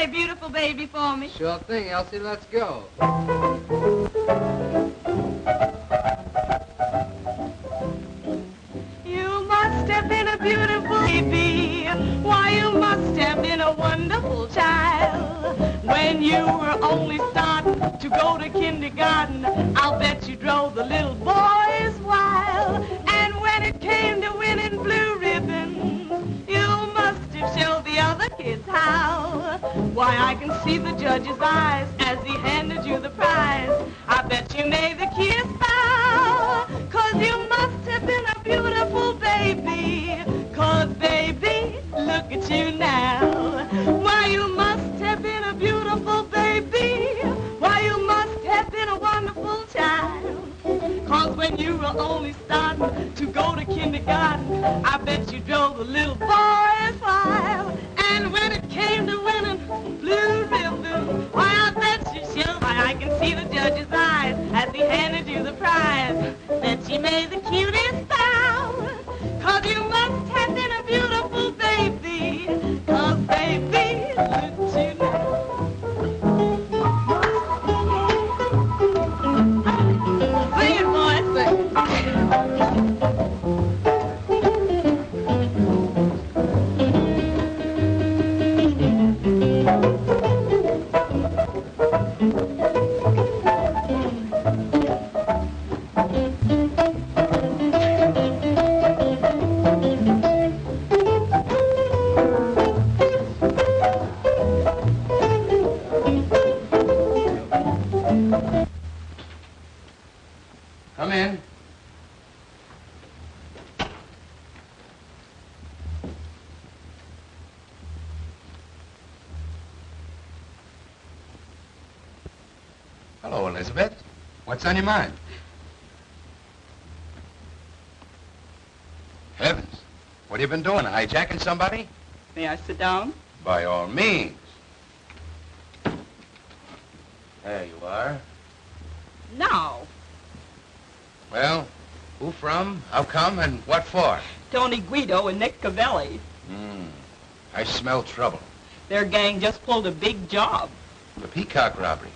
play Beautiful Baby for me? Sure thing, Elsie. Let's go. You must have been a beautiful baby. Why, you must have been a wonderful child. When you were only starting to go to kindergarten, I'll bet you drove the little boys wild. And when it came to winning blue ribbons, you must have showed the other kids how. Why, I can see the judge's eyes as he handed you the prize. I bet you made the kiss bow, 'cause you must have been a beautiful baby. 'Cause baby, look at you now. Why, you must have been a beautiful baby. Why, you must have been a wonderful child. 'Cause when you were only starting to go to kindergarten, I bet you drove the little boys wild. And when it came to winning blue ribbon, why, I bet you showed. Why, I can see the judge's eyes as he handed you the prize. Bet you made the cutest bow, 'cause you must have been a beautiful baby. 'Cause baby, look at you now. Sing it, boys, sing it. Come in. Hello, Elizabeth. What's on your mind? Heavens. What have you been doing? Hijacking somebody? May I sit down? By all means. There you are. Now. Well, who from, how come, and what for? Tony Guido and Nick Cavelli. I smell trouble. Their gang just pulled a big job. The Peacock robbery.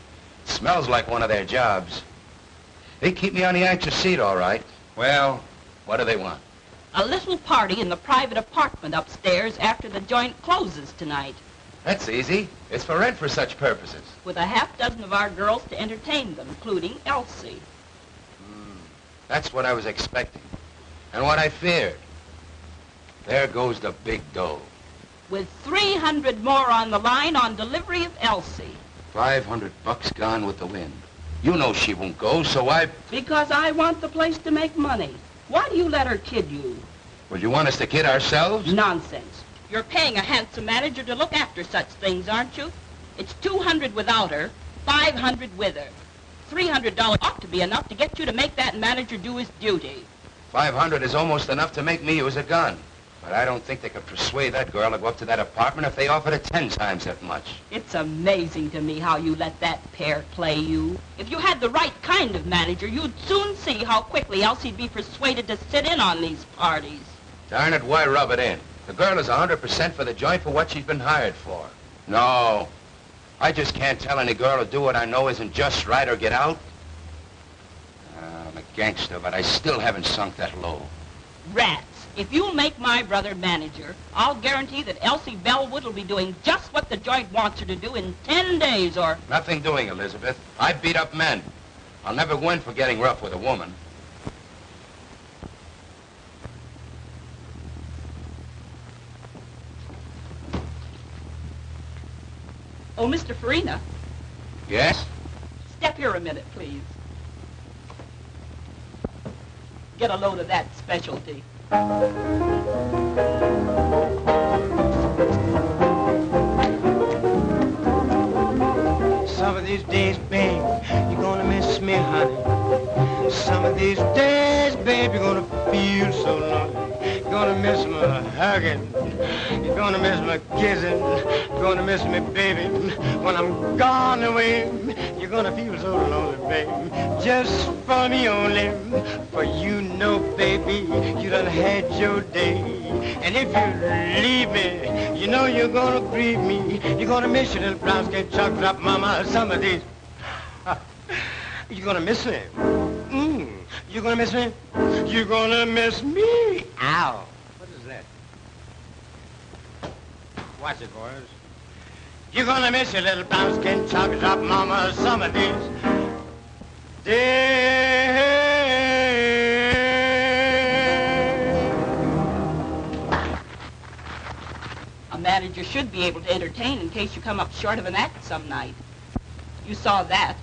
Smells like one of their jobs. They keep me on the anxious seat, all right. Well, what do they want? A little party in the private apartment upstairs after the joint closes tonight. That's easy. It's for rent for such purposes. With a half-dozen of our girls to entertain them, including Elsie. That's what I was expecting. And what I feared. There goes the big dough. With 300 more on the line on delivery of Elsie. $500 gone with the wind. You know she won't go, so I... Because I want the place to make money. Why do you let her kid you? Well, you want us to kid ourselves? Nonsense. You're paying a handsome manager to look after such things, aren't you? It's $200 without her, $500 with her. $300 ought to be enough to get you to make that manager do his duty. $500 is almost enough to make me use a gun. But I don't think they could persuade that girl to go up to that apartment if they offered her 10 times that much. It's amazing to me how you let that pair play you. If you had the right kind of manager, you'd soon see how quickly Elsie'd be persuaded to sit in on these parties. Darn it, why rub it in? The girl is 100% for the joint for what she's been hired for. No. I just can't tell any girl to do what I know isn't just right or get out. I'm a gangster, but I still haven't sunk that low. Rats. If you'll make my brother manager, I'll guarantee that Elsie Bellwood will be doing just what the joint wants her to do in 10 days or... Nothing doing, Elizabeth. I beat up men. I'll never win for getting rough with a woman. Oh, Mr. Farina. Yes? Step here a minute, please. Get a load of that specialty. Some of these days, babe, you're gonna miss me, honey. Some of these days, babe, you're gonna feel so lonely. You're gonna miss my hugging. You're gonna miss my kissing. You're gonna miss me, baby. When I'm gone away, you're gonna feel so lonely, baby. Just for me only. For you know, baby, you done had your day. And if you leave me, you know you're gonna grieve me. You're gonna miss your little brown skin chocolate drop mama some of these. You're gonna miss me. You're gonna miss me? You're gonna miss me. Ow. What is that? Watch it, boys. You're gonna miss your little brown skin chocolate drop mama some of these days. A manager should be able to entertain in case you come up short of an act some night. You saw that.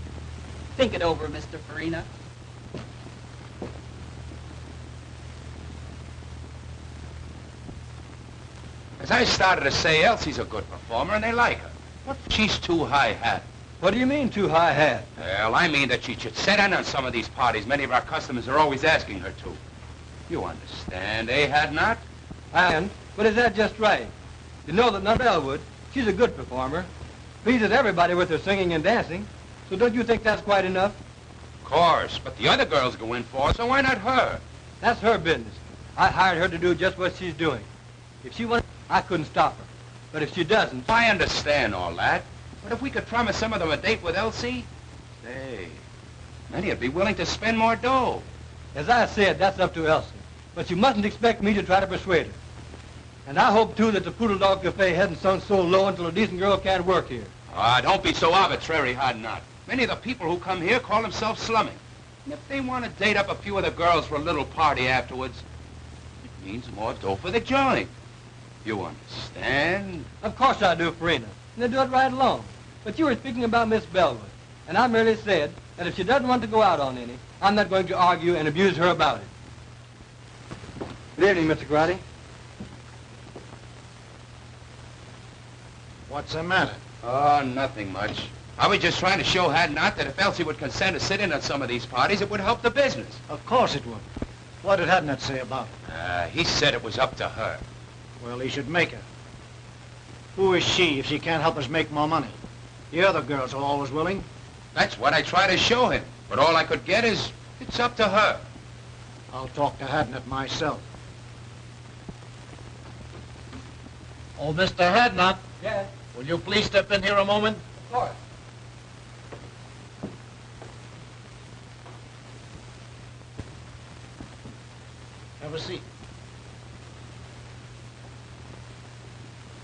Think it over, Mr. Farina. As I started to say, Elsie's a good performer, and they like her. What? She's too high-hat. What do you mean, too high-hat? Well, I mean that she should sit in on some of these parties many of our customers are always asking her to. You understand, eh, Hadnot? And, but is that just right? You know that not Elwood, she's a good performer. Pleases everybody with her singing and dancing. So don't you think that's quite enough? Of course, but the other girls go in for it, so why not her? That's her business. I hired her to do just what she's doing. If she wants, I couldn't stop her. But if she doesn't... I understand all that. But if we could promise some of them a date with Elsie, say, many would be willing to spend more dough. As I said, that's up to Elsie. But you mustn't expect me to try to persuade her. And I hope, too, that the Poodle Dog Cafe hasn't sunk so low until a decent girl can't work here. Ah, don't be so arbitrary, Hadnot. Many of the people who come here call themselves slumming. And if they want to date up a few of the girls for a little party afterwards, it means more dough for the joint. You understand? Of course I do, Farina. And they do it right along. But you were speaking about Miss Bellwood. And I merely said that if she doesn't want to go out on any, I'm not going to argue and abuse her about it. Good evening, Mr. Grotty. What's the matter? Oh, nothing much. I was just trying to show Hadnot that if Elsie would consent to sit in on some of these parties, it would help the business. Of course it would. What did Hadnot say about it? He said it was up to her. Well, he should make her. Who is she if she can't help us make more money? The other girls are always willing. That's what I try to show him. But all I could get is, it's up to her. I'll talk to Hadnot myself. Oh, Mr. Hadnot. Yes? Will you please step in here a moment? Of course. Have a seat.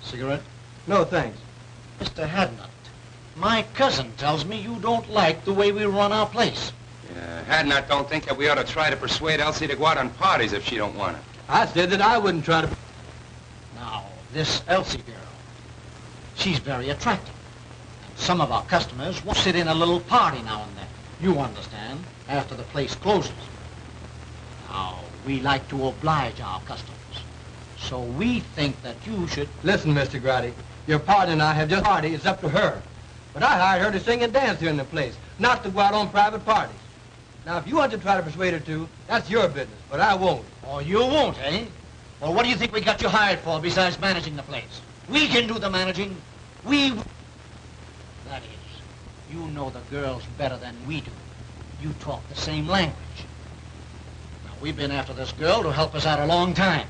Cigarette? No, thanks. Mr. Hadnot, my cousin tells me you don't like the way we run our place. Hadnot don't think that we ought to try to persuade Elsie to go out on parties if she don't want it. I said that I wouldn't try to... Now, this Elsie girl, she's very attractive. Some of our customers want to sit in a little party now and then. You understand, after the place closes. Now, we like to oblige our customers. So we think that you should... Listen, Mr. Grotty, your partner and I have just party. It's up to her. But I hired her to sing and dance here in the place, not to go out on private parties. Now, if you want to try to persuade her to, that's your business, but I won't. Oh, you won't, eh? Well, what do you think we got you hired for besides managing the place? We can do the managing. We... That is, you know the girls better than we do. You talk the same language. Now, we've been after this girl to help us out a long time.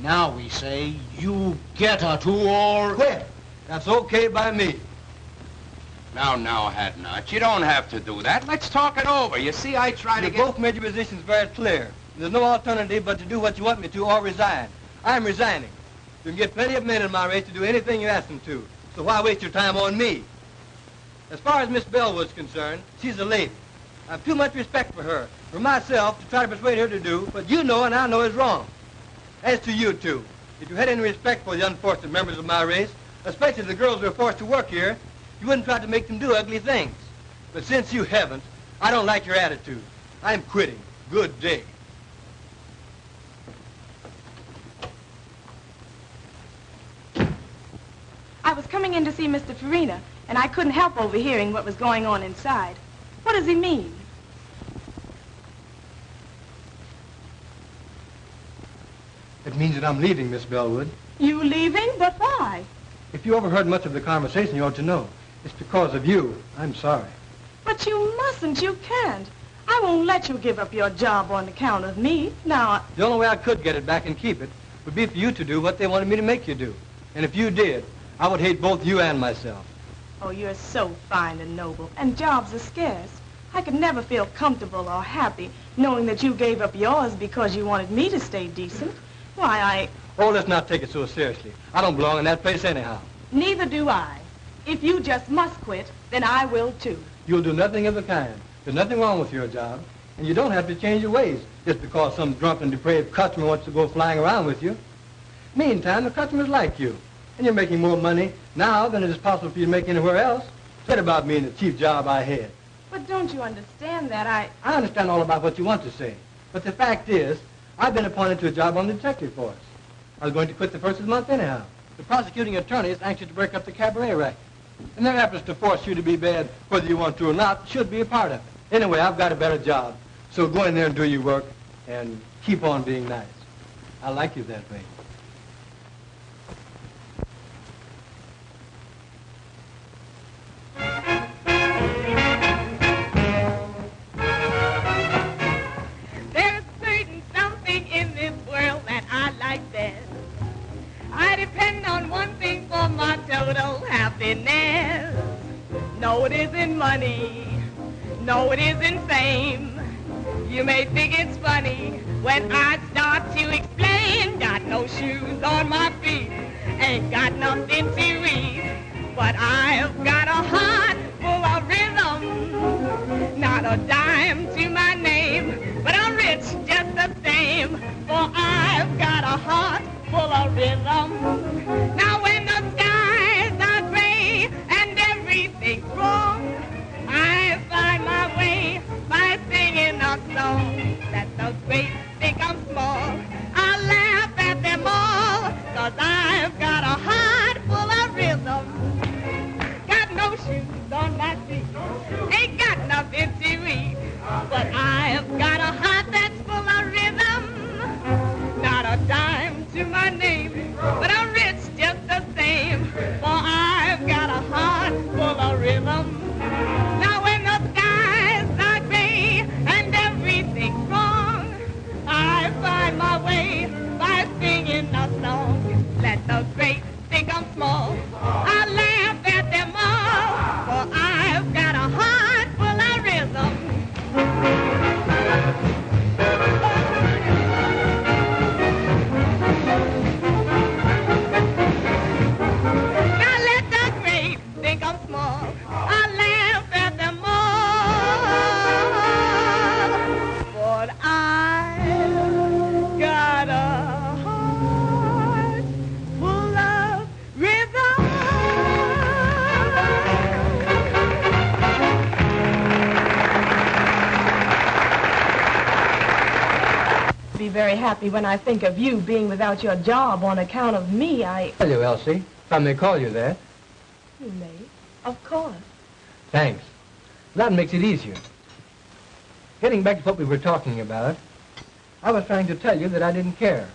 Now we say, you get her to or... Quit. That's okay by me. Now, Hadnot, you don't have to do that. Let's talk it over. You see, I try to You get... both made your positions very clear. There's no alternative but to do what you want me to or resign. I'm resigning. You can get plenty of men in my race to do anything you ask them to. So why waste your time on me? As far as Miss Bellwood's concerned, she's a lady. I have too much respect for her, for myself, to try to persuade her to do what you know and I know is wrong. As to you two, if you had any respect for the unfortunate members of my race, especially the girls who are forced to work here, you wouldn't try to make them do ugly things. But since you haven't, I don't like your attitude. I'm quitting. Good day. I was coming in to see Mr. Farina, and I couldn't help overhearing what was going on inside. What does he mean? It means that I'm leaving, Miss Bellwood. You leaving? But why? If you overheard much of the conversation, you ought to know. It's because of you. I'm sorry. But you mustn't. You can't. I won't let you give up your job on account of me. Now, The only way I could get it back and keep it would be for you to do what they wanted me to make you do. And if you did, I would hate both you and myself. oh, you're so fine and noble, and jobs are scarce. I could never feel comfortable or happy knowing that you gave up yours because you wanted me to stay decent. Why, Oh, let's not take it so seriously. I don't belong in that place anyhow. neither do I. If you just must quit, then I will too. You'll do nothing of the kind. There's nothing wrong with your job. And you don't have to change your ways just because some drunken, depraved customer wants to go flying around with you. Meantime, the customers like you. And you're making more money now than it is possible for you to make anywhere else. Forget about me and the cheap job I had. But don't you understand that I understand all about what you want to say. But the fact is, I've been appointed to a job on the detective force. I was going to quit the first of the month anyhow. The prosecuting attorney is anxious to break up the cabaret racket. And their efforts to force you to be bad, whether you want to or not, should be a part of it. Anyway, I've got a better job. So go in there and do your work and keep on being nice. I like you that way. There's certain something in this world that I like best. I depend on one thing for my total happiness. No, it isn't money. No, it isn't fame. You may think it's funny when I start to explain. Got no shoes on my feet, ain't got nothing to eat. But I've got a heart full of rhythm. Not a dime to my name, but I'm rich just the same. For I've got a heart full of rhythm. Now when the skies are gray and everything's wrong, I find my way by singing a song. That the great think I'm small. I laugh at them all, 'cause I've got a heart full of rhythm. Got no shoes on my feet, ain't got nothing to eat. But I've got a heart that's full of rhythm. Not a dime to my name, but I'm rich just the same. For I've got a heart full of rhythm. Now when the skies are gray and everything's wrong, I find my way by singing a song. Let the great think I'm small. I laugh at them all, for I've got a heart full of rhythm. Now let the great think I'm small. I laugh at them all, but I've got a heart full of rhythm. Be very happy when I think of you being without your job on account of me. Tell you, Elsie, if I may call you that. You may, of course. Thanks. That makes it easier. Getting back to what we were talking about, I was trying to tell you that I didn't care.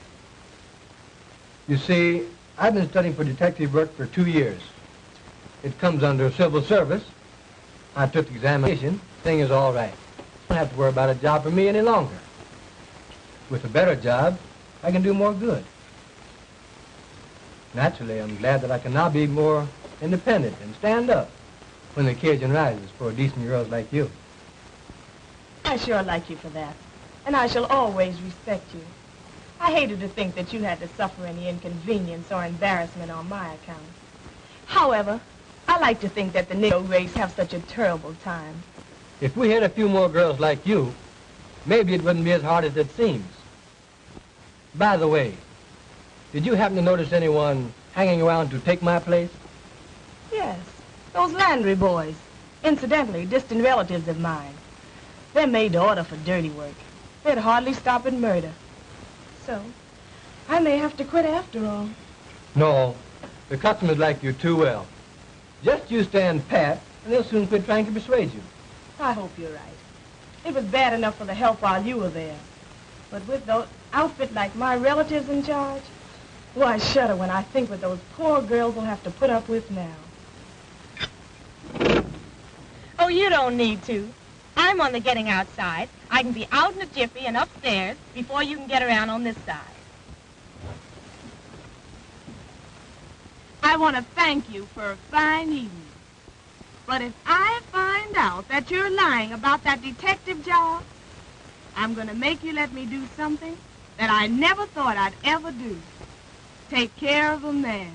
You see, I've been studying for detective work for 2 years. It comes under civil service. I took the examination. Thing is all right. I don't have to worry about a job for me any longer. With a better job, I can do more good. Naturally, I'm glad that I can now be more independent and stand up when the occasion rises for decent girls like you. I sure like you for that, and I shall always respect you. I hated to think that you had to suffer any inconvenience or embarrassment on my account. However, I like to think that the Negro race have such a terrible time. If we had a few more girls like you, maybe it wouldn't be as hard as it seems. By the way, did you happen to notice anyone hanging around to take my place? Yes, those Landry boys. Incidentally, distant relatives of mine. They're made to order for dirty work. They'd hardly stop at murder. So, I may have to quit after all. No, the customers like you too well. Just you stand pat, and they'll soon quit trying to persuade you. I hope you're right. It was bad enough for the help while you were there. But with outfit like my relatives in charge? Well, I shudder when I think what those poor girls will have to put up with now. Oh, you don't need to. I'm on the getting outside. I can be out in a jiffy and upstairs before you can get around on this side. I want to thank you for a fine evening. But if I find out that you're lying about that detective job, I'm going to make you let me do something that I never thought I'd ever do. Take care of a man.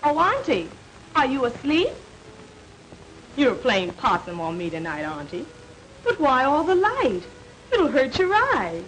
Oh, Auntie, are you asleep? You're playing possum on me tonight, Auntie. But why all the light? It'll hurt your eyes.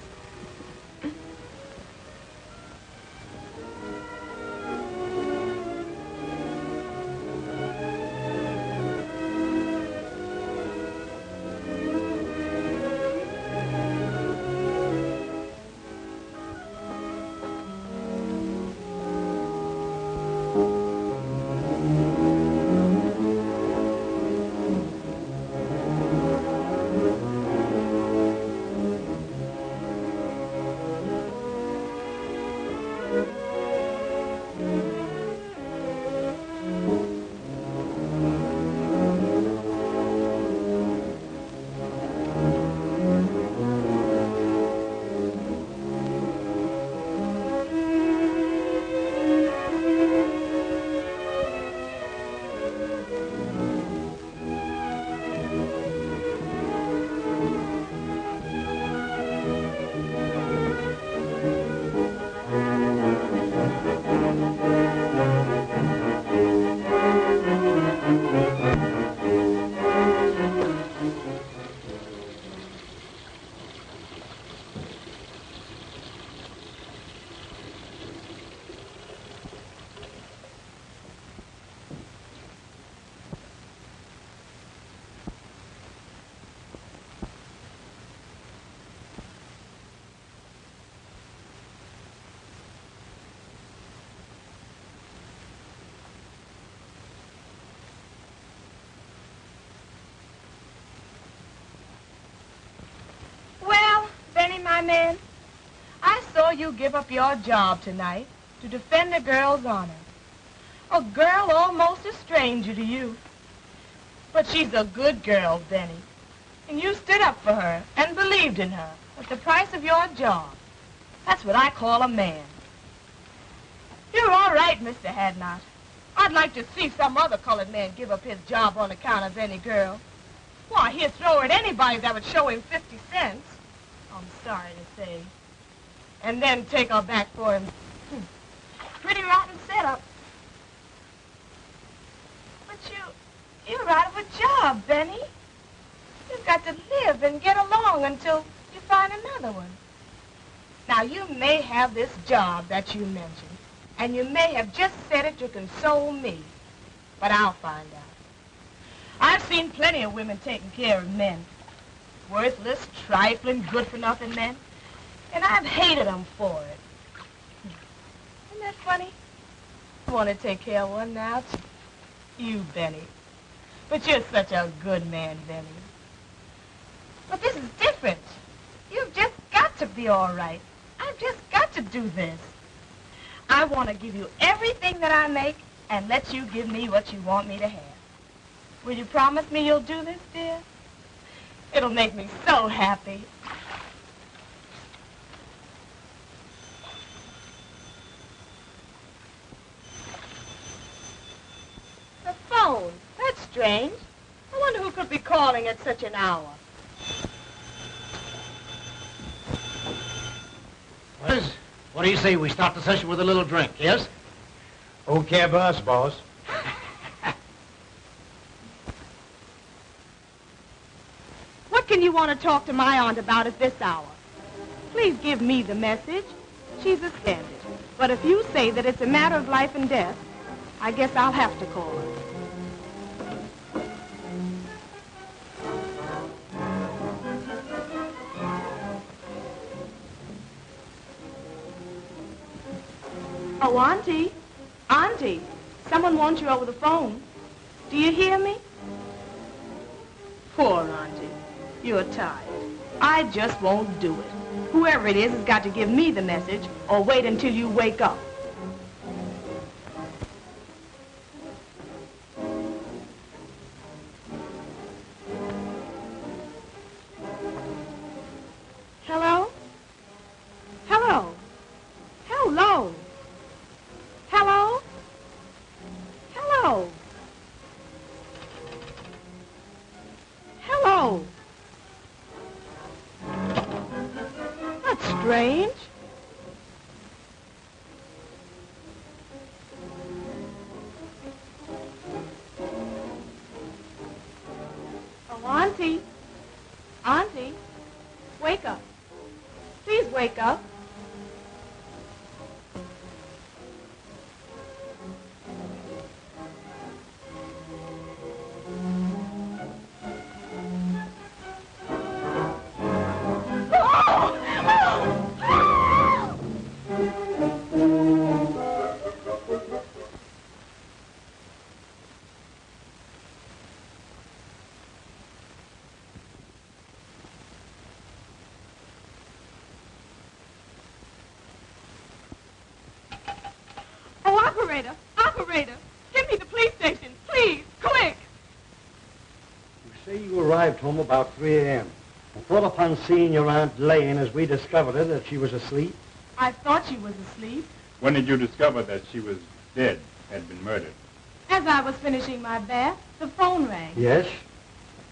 My man, I saw you give up your job tonight to defend a girl's honor. A girl almost a stranger to you. But she's a good girl, Benny. And you stood up for her and believed in her at the price of your job. That's what I call a man. You're all right, Mr. Hadnot. I'd like to see some other colored man give up his job on account of any girl. Why, he'd throw at anybody that would show him 50 cents. I'm sorry to say. And then take her back for him. Pretty rotten setup. But you're out of a job, Benny. You've got to live and get along until you find another one. Now, you may have this job that you mentioned, and you may have just said it to console me, but I'll find out. I've seen plenty of women taking care of men. Worthless, trifling, good-for-nothing men. And I've hated them for it. Isn't that funny? I want to take care of one now, too. You, Benny. But you're such a good man, Benny. But this is different. You've just got to be all right. I've just got to do this. I want to give you everything that I make and let you give me what you want me to have. Will you promise me you'll do this, dear? It'll make me so happy. The phone. That's strange. I wonder who could be calling at such an hour. What do you say we start the session with a little drink, yes? Okay, boss. What can you want to talk to my aunt about it this hour. Please give me the message. She's a standard. But if you say that it's a matter of life and death, I guess I'll have to call her. Oh, Auntie. Auntie, someone wants you over the phone. Do you hear me? Poor Auntie. You're tired. I just won't do it. Whoever it is has got to give me the message or wait until you wake up. Hello? Hello? Hello? Hello? Hello? Hello? That's strange. Oh, Auntie. Auntie, wake up. Please wake up. Operator! Operator! Get me the police station, please, quick! You say you arrived home about 3 a.m. and thought upon seeing your Aunt laying as we discovered her that she was asleep? I thought she was asleep. When did you discover that she was dead, had been murdered? As I was finishing my bath, the phone rang. Yes?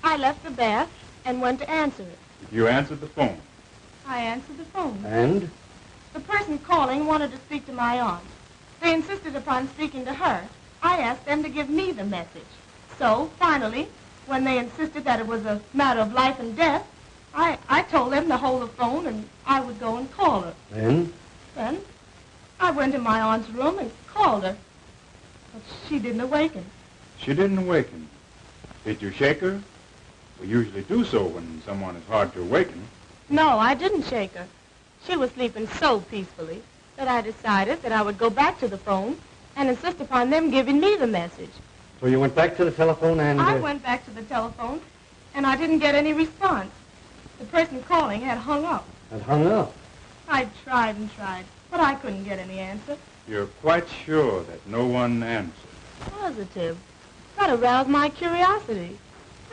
I left the bath and went to answer it. You answered the phone. I answered the phone. And? The person calling wanted to speak to my aunt. They insisted upon speaking to her. I asked them to give me the message. So, finally, when they insisted that it was a matter of life and death, I told them to hold the phone and I would go and call her. Then? Then I went to my aunt's room and called her. But she didn't awaken. She didn't awaken. Did you shake her? We usually do so when someone is hard to awaken. No, I didn't shake her. She was sleeping so peacefully that I decided that I would go back to the phone and insist upon them giving me the message. So you went back to the telephone and... I went back to the telephone, and I didn't get any response. The person calling had hung up. Had hung up? I tried and tried, but I couldn't get any answer. You're quite sure that no one answered? Positive. That aroused my curiosity.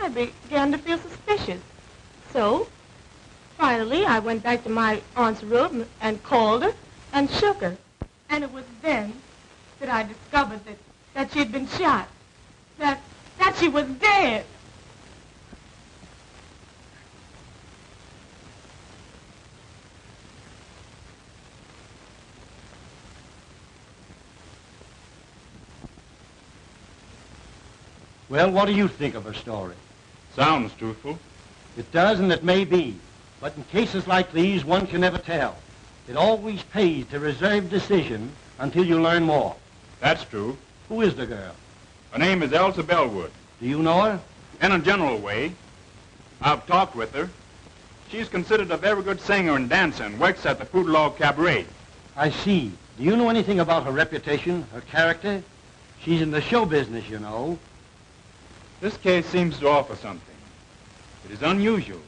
I began to feel suspicious. So, finally, I went back to my aunt's room and called her and shook her. And it was then that I discovered that she had been shot. That she was dead. Well, what do you think of her story? Sounds truthful. It does, and it may be. But in cases like these, one can never tell. It always pays to reserve decision until you learn more. That's true. Who is the girl? Her name is Elsa Bellwood. Do you know her? In a general way. I've talked with her. She's considered a very good singer and dancer and works at the Food Log Cabaret. I see. Do you know anything about her reputation, her character? She's in the show business, you know. This case seems to offer something. It is unusual.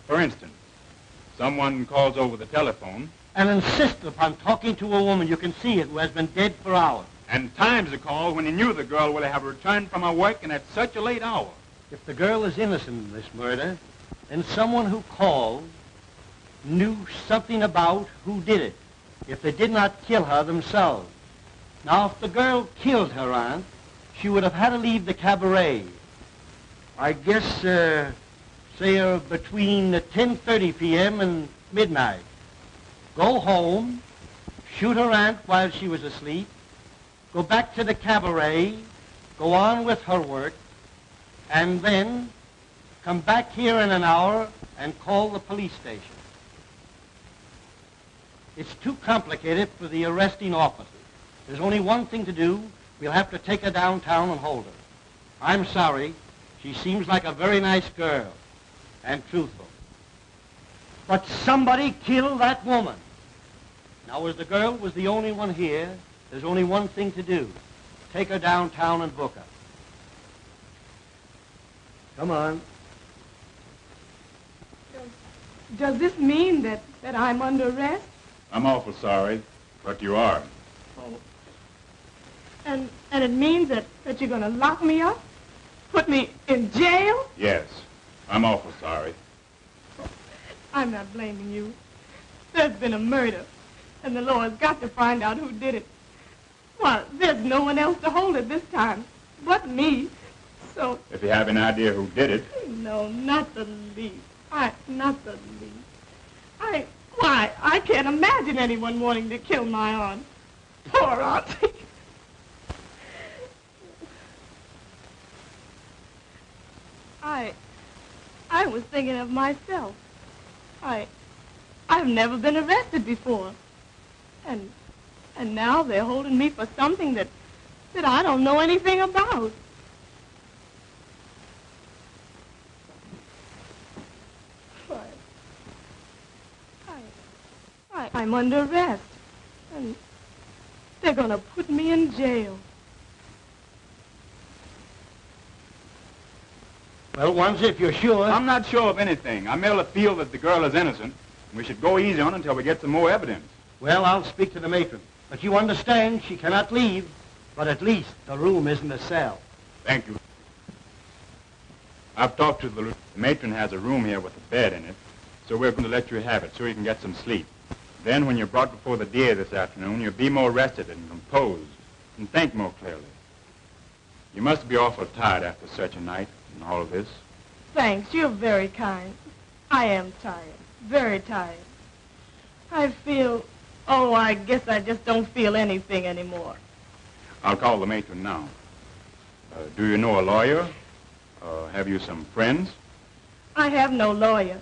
For instance, someone calls over the telephone And insists upon talking to a woman you can see it who has been dead for hours. and times the call when he knew the girl would have returned from her work and at such a late hour. If the girl is innocent in this murder, then someone who called knew something about who did it, if they did not kill her themselves. Now, if the girl killed her aunt, she would have had to leave the cabaret. I guess, say, between 10:30 p.m. and midnight. Go home, shoot her aunt while she was asleep, go back to the cabaret, go on with her work, and then come back here in an hour and call the police station. It's too complicated for the arresting officers. There's only one thing to do. We'll have to take her downtown and hold her. I'm sorry. She seems like a very nice girl and truthful. But somebody killed that woman. Now, as the girl was the only one here, there's only one thing to do. Take her downtown and book her. Come on. Does this mean that I'm under arrest? I'm awful sorry, but you are. Oh. And it means that you're going to lock me up? Put me in jail? Yes, I'm awful sorry. I'm not blaming you. There's been a murder, and the law has got to find out who did it. Well, there's no one else to hold it this time but me. So... If you have an idea who did it... No, not the least. Not the least. Why, I can't imagine anyone wanting to kill my aunt. Poor auntie. I was thinking of myself. I've never been arrested before. And now they're holding me for something that I don't know anything about. I'm under arrest. And they're going to put me in jail. Well, once if you're sure... I'm not sure of anything. I merely feel that the girl is innocent. We should go easy on her until we get some more evidence. Well, I'll speak to the matron. But you understand, she cannot leave. But at least the room isn't a cell. Thank you. I've talked to the matron has a room here with a bed in it, so we're going to let you have it so you can get some sleep. Then when you're brought before the DA this afternoon, you'll be more rested and composed and think more clearly. You must be awful tired after such a night and all of this. Thanks, you're very kind. I am tired, very tired. I guess I just don't feel anything anymore. I'll call the matron now. Do you know a lawyer? Have you some friends? I have no lawyer.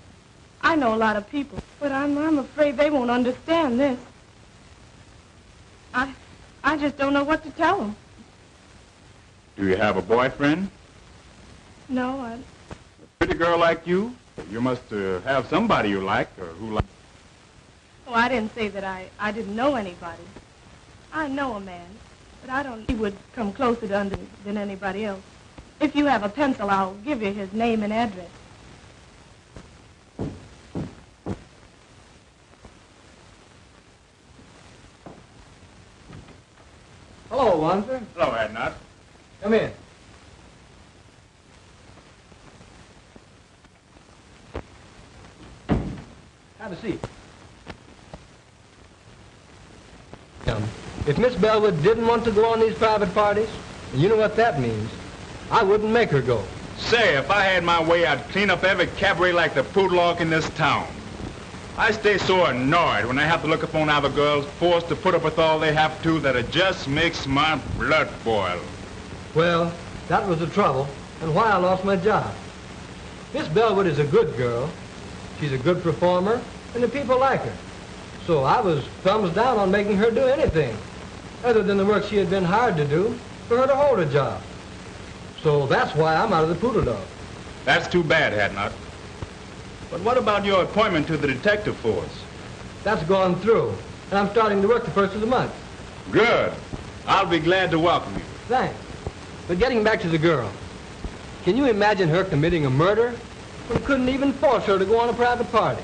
I know a lot of people, but I'm afraid they won't understand this. I just don't know what to tell them. Do you have a boyfriend? No, A pretty girl like you? You must have somebody you like or who likes. Oh, I didn't say that I didn't know anybody. I know a man, but I don't... He would come closer to under than anybody else. If you have a pencil, I'll give you his name and address. Hello, Wanzer. Hello, Hadnot. Come in. Have a seat. If Miss Bellwood didn't want to go on these private parties, and you know what that means, I wouldn't make her go. Say, if I had my way, I'd clean up every cabaret like the Poodlock in this town. I stay so annoyed when I have to look upon other girls forced to put up with all they have to that it just makes my blood boil. Well, that was the trouble, and why I lost my job. Miss Bellwood is a good girl. She's a good performer, and the people like her. So I was thumbs down on making her do anything, other than the work she had been hired to do, for her to hold a job. So that's why I'm out of the Poodle Dog. That's too bad, Hadnot. But what about your appointment to the detective force? That's gone through, and I'm starting to work the first of the month. Good. I'll be glad to welcome you. Thanks. But getting back to the girl, can you imagine her committing a murder? We couldn't even force her to go on a private party.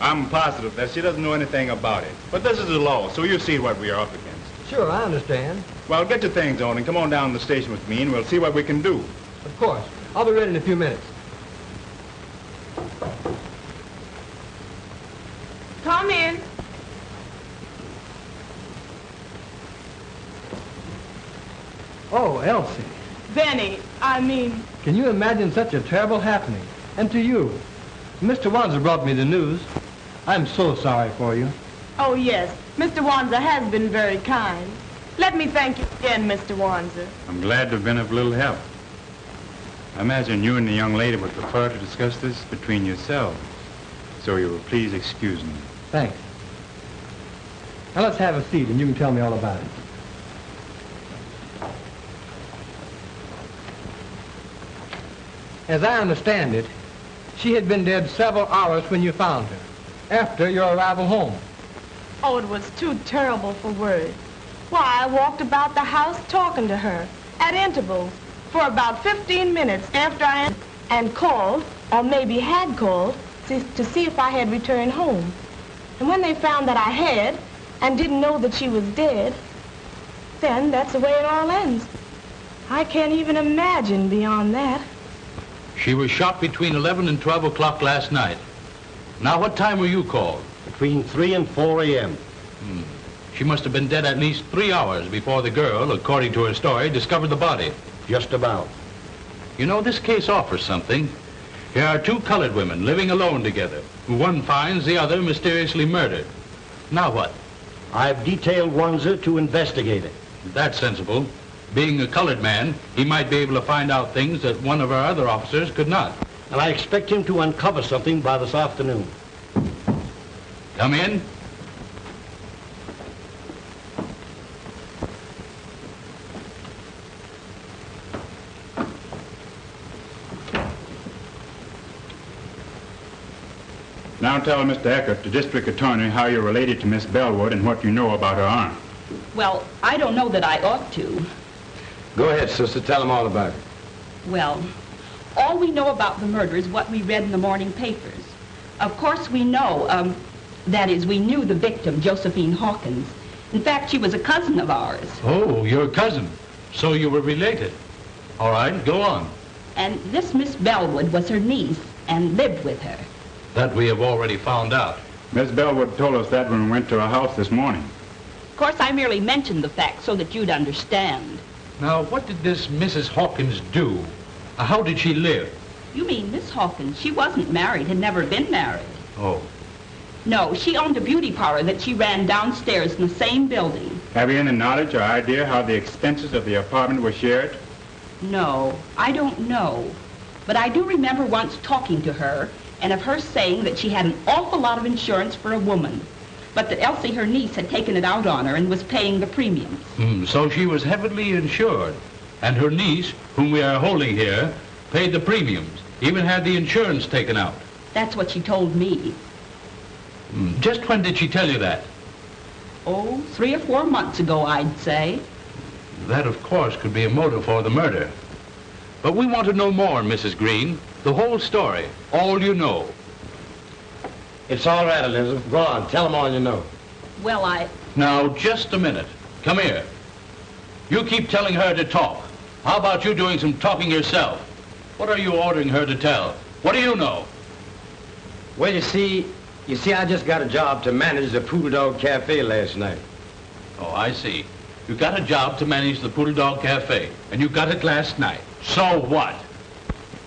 I'm positive that she doesn't know anything about it. But this is the law, so you see what we are up against. Sure, I understand. Well, get your things on and come on down to the station with me, and we'll see what we can do. Of course. I'll be ready in a few minutes. Come in. Oh, Elsie. Benny, Can you imagine such a terrible happening? And to you. Mr. Wanzer brought me the news. I'm so sorry for you. Oh, yes. Mr. Wanzer has been very kind. Let me thank you again, Mr. Wanzer. I'm glad to have been of little help. I imagine you and the young lady would prefer to discuss this between yourselves. So you will please excuse me. Thanks. Now let's have a seat and you can tell me all about it. As I understand it, she had been dead several hours when you found her, after your arrival home. Oh, it was too terrible for words. Why, I walked about the house talking to her at intervals for about 15 minutes after and called, or maybe had called, to see if I had returned home. And when they found that I had and didn't know that she was dead, then that's the way it all ends. I can't even imagine beyond that. She was shot between 11 and 12 o'clock last night. Now, what time were you called? Between 3 and 4 a.m. She must have been dead at least 3 hours before the girl, according to her story, discovered the body. Just about. You know, this case offers something. Here are two colored women living alone together, who one finds the other mysteriously murdered. Now what? I've detailed Wanzer to investigate it. That's sensible. Being a colored man, he might be able to find out things that one of our other officers could not. And I expect him to uncover something by this afternoon. Come in. Now tell Mr. Eckert, the district attorney, how you're related to Miss Bellwood and what you know about her aunt. Well, I don't know that I ought to. Go ahead, sister. Tell them all about it. Well, all we know about the murder is what we read in the morning papers. Of course, we know, that is, we knew the victim, Josephine Hawkins. In fact, she was a cousin of ours. Oh, your cousin. So you were related. All right, go on. And this Miss Bellwood was her niece and lived with her. That we have already found out. Miss Bellwood told us that when we went to her house this morning. Of course, I merely mentioned the fact so that you'd understand. Now, what did this Mrs. Hawkins do? How did she live? You mean Miss Hawkins? She wasn't married, had never been married. Oh. No, she owned a beauty parlor that she ran downstairs in the same building. Have you any knowledge or idea how the expenses of the apartment were shared? No, I don't know. But I do remember once talking to her and of her saying that she had an awful lot of insurance for a woman, but that Elsie, her niece, had taken it out on her and was paying the premiums. So she was heavily insured, and her niece, whom we are holding here, paid the premiums, even had the insurance taken out. That's what she told me. Just when did she tell you that? Oh, 3 or 4 months ago, I'd say. That, of course, could be a motive for the murder. But we want to know more, Mrs. Green. The whole story. All you know. It's all right, Elizabeth. Go on. Tell them all you know. Well, Now, just a minute. Come here. You keep telling her to talk. How about you doing some talking yourself? What are you ordering her to tell? What do you know? Well, you see, I just got a job to manage the Poodle Dog Cafe last night. Oh, I see. You got a job to manage the Poodle Dog Cafe, and you got it last night. So what?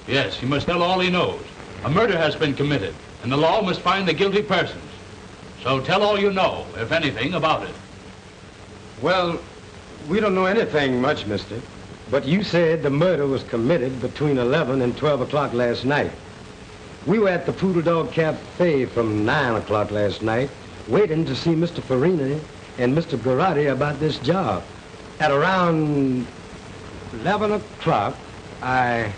Yes, he must tell all he knows. A murder has been committed, and the law must find the guilty persons. So tell all you know, if anything, about it. Well, we don't know anything much, mister. But you said the murder was committed between 11 and 12 o'clock last night. We were at the Poodle Dog Cafe from 9 o'clock last night, waiting to see Mr. Farina and Mr. Garotti about this job. At around 11 o'clock, I...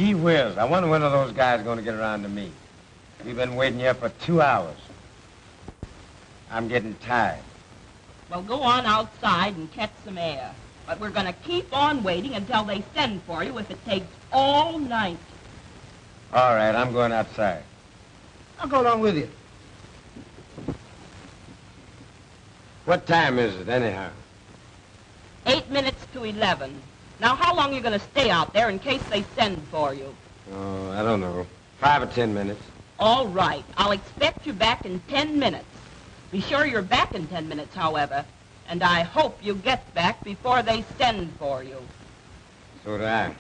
Gee whiz, I wonder when are those guys going to get around to me. We've been waiting here for 2 hours. I'm getting tired. Well, go on outside and catch some air. But we're going to keep on waiting until they send for you if it takes all night. All right, I'm going outside. I'll go along with you. What time is it, anyhow? 8 minutes to 11. Now, how long are you going to stay out there in case they send for you? Oh, I don't know. 5 or 10 minutes. All right. I'll expect you back in 10 minutes. Be sure you're back in 10 minutes, however. And I hope you get back before they send for you. So do I.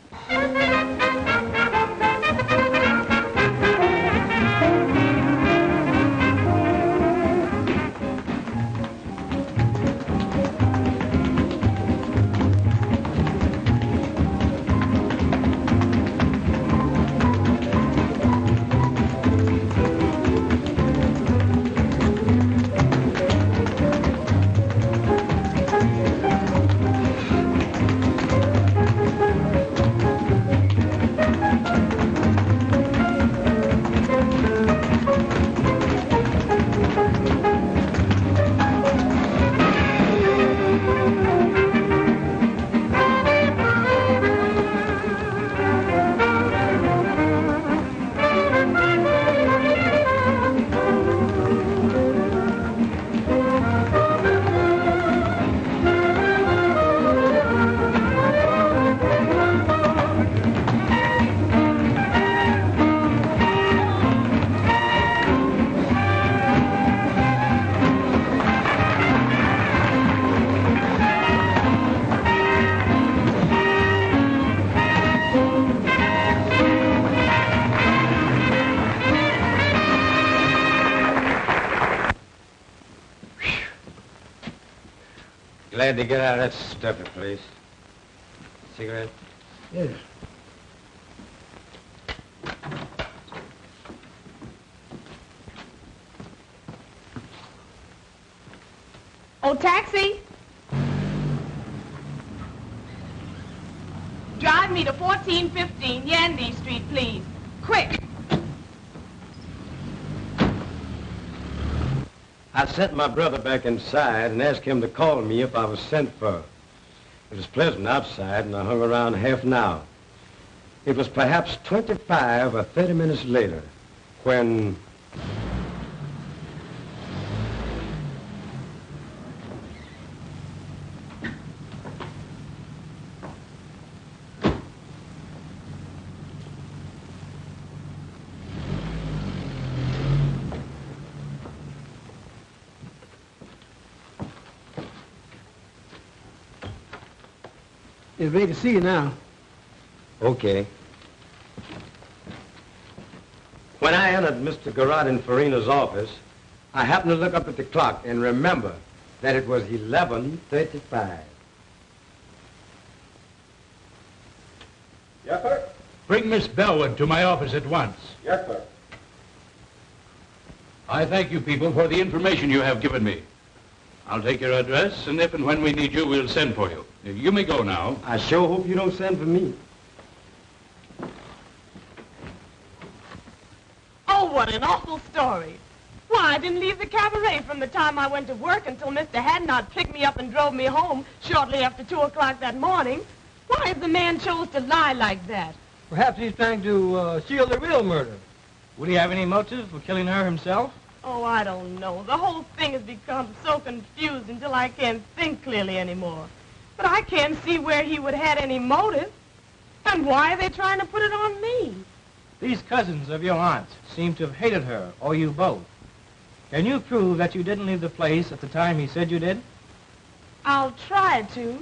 Glad to get out of that stuffy place. Cigarette? Yeah. Oh, taxi? Drive me to 1415 Yandy Street, please. Quick. I sent my brother back inside and asked him to call me if I was sent for. It was pleasant outside, and I hung around half an hour. It was perhaps 25 or 30 minutes later when... It's ready to see you now. Okay. When I entered Mr. Garrod and Farina's office, I happened to look up at the clock and remember that it was 11:35. Yes, sir. Bring Miss Bellwood to my office at once. Yes, sir. I thank you people for the information you have given me. I'll take your address, and if and when we need you, we'll send for you. You may go now. I sure hope you don't send for me. Oh, what an awful story. Why, I didn't leave the cabaret from the time I went to work until Mr. Hadnot picked me up and drove me home shortly after 2 o'clock that morning. Why, if the man chose to lie like that? Perhaps he's trying to shield the real murder. Would he have any motive for killing her himself? Oh, I don't know. The whole thing has become so confused until I can't think clearly anymore. But I can't see where he would have any motive. And why are they trying to put it on me? These cousins of your aunt's seem to have hated her, or you both. Can you prove that you didn't leave the place at the time he said you did? I'll try to.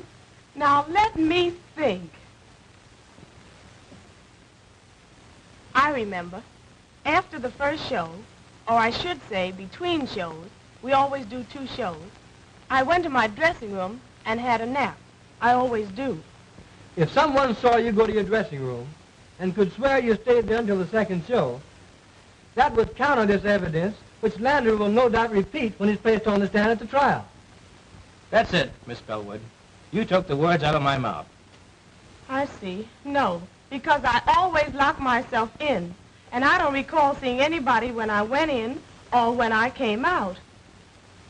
Now, let me think. I remember. After the first show, or I should say between shows, we always do 2 shows, I went to my dressing room and had a nap. I always do. If someone saw you go to your dressing room and could swear you stayed there until the second show, that would counter this evidence, which Landry will no doubt repeat when he's placed on the stand at the trial. That's it, Miss Bellwood. You took the words out of my mouth. I see. No. because I always lock myself in, and I don't recall seeing anybody when I went in or when I came out.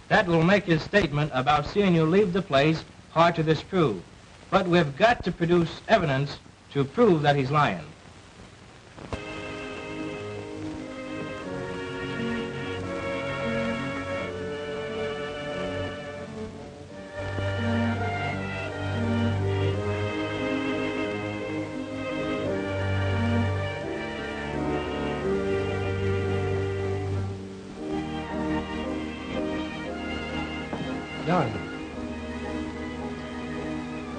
That will make his statement about seeing you leave the place hard to disprove. But we've got to produce evidence to prove that he's lying. Darling.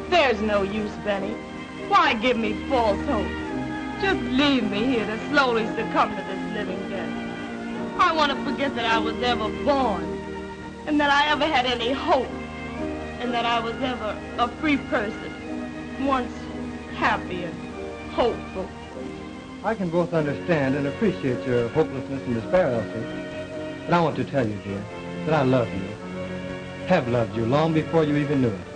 There's no use, Benny. Why give me false hope? Just leave me here to slowly succumb to this living death. I want to forget that I was ever born, and that I ever had any hope, and that I was ever a free person, once happy and hopeful. I can both understand and appreciate your hopelessness and despair, Elsie. But I want to tell you, dear, that I love you. Have loved you long before you even knew it.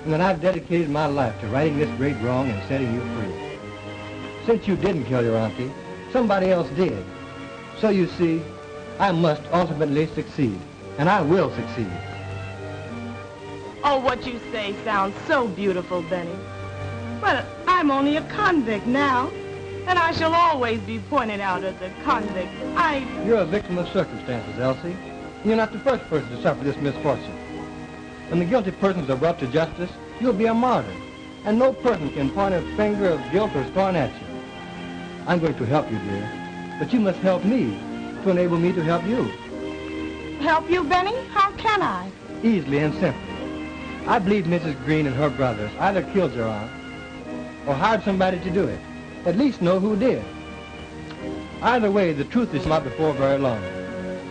And that I've dedicated my life to righting this great wrong and setting you free. Since you didn't kill your auntie, somebody else did. So you see, I must ultimately succeed. And I will succeed. Oh, what you say sounds so beautiful, Benny. But I'm only a convict now. And I shall always be pointed out as a convict. You're a victim of circumstances, Elsie. And you're not the first person to suffer this misfortune. When the guilty persons are brought to justice, you'll be a martyr. And no person can point a finger of guilt or scorn at you. I'm going to help you, dear. But you must help me to enable me to help you. Help you, Benny? How can I? Easily and simply. I believe Mrs. Green and her brothers either killed your aunt or hired somebody to do it. At least know who did. Either way, the truth is not before very long.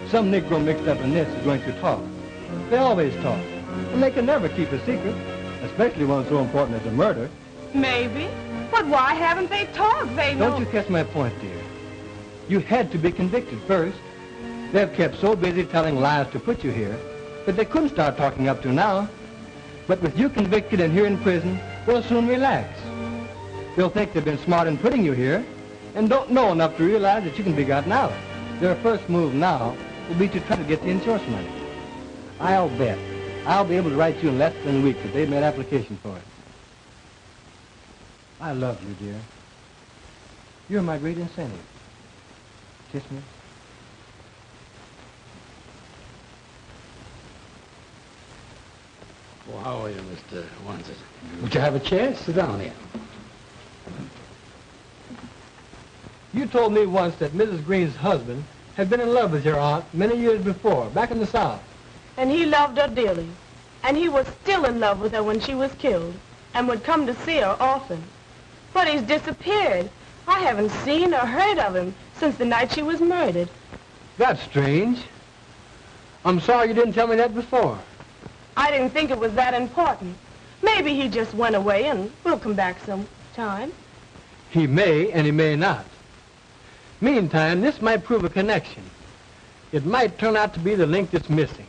Some Negro mixed up in this is going to talk. They always talk. And they can never keep a secret, especially one so important as a murder. Maybe. But why haven't they talked? They know... Don't you catch my point, dear? You had to be convicted first. They've kept so busy telling lies to put you here that they couldn't start talking up to now. But with you convicted and here in prison, they'll soon relax. They'll think they've been smart in putting you here and don't know enough to realize that you can be gotten out. Their first move now will be to try to get the insurance money. I'll bet I'll be able to write you in less than a week that they've made application for it. I love you, dear. You're my great incentive. Kiss me. Well, how are you, Mr. Wansit? Would you have a chair? Sit down here. You told me once that Mrs. Green's husband had been in love with your aunt many years before, back in the South. And he loved her dearly. And he was still in love with her when she was killed, and would come to see her often. But he's disappeared. I haven't seen or heard of him since the night she was murdered. That's strange. I'm sorry you didn't tell me that before. I didn't think it was that important. Maybe he just went away and will come back sometime. He may and he may not. Meantime, this might prove a connection. It might turn out to be the link that's missing.